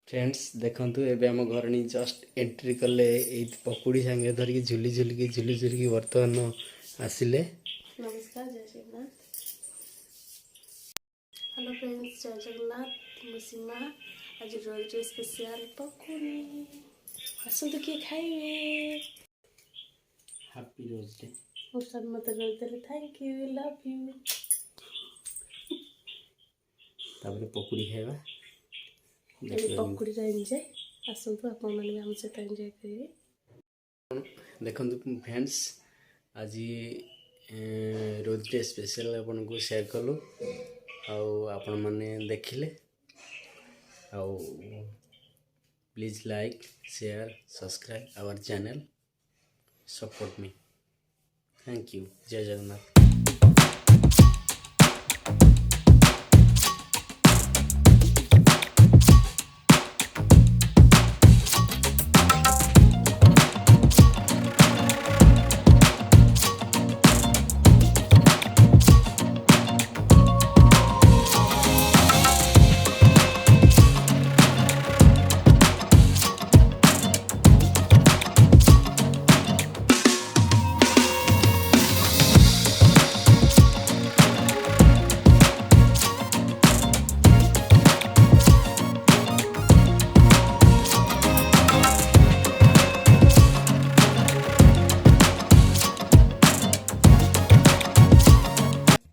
Friends देखंतु एबे हम घर नी जस्ट एंट्री कले ए पकुड़ी संगे धरिक झुली झुली वर्तमान आसिले। नमस्कार, जय जगन्नाथ। हेलो फ्रेंड्स, जय जगन्नाथ। मुसीमा आज रोज स्पेशल पकुड़ी आसतु किए खाइबे। हैप्पी रोज डे। मुस्तान मत rose day thank you, love you. तापर पकुड़ी खाइबा। पकुड़ी एंजॉय आसतु आप मैंने हम सहित एंजॉय करिए। देखंतु फ्रेंड्स आज रोज डे स्पेशल आपन को शेयर कलु आपण माने देखिले। Please like share subscribe our channel, support me. Thank you. जय जगन्नाथ।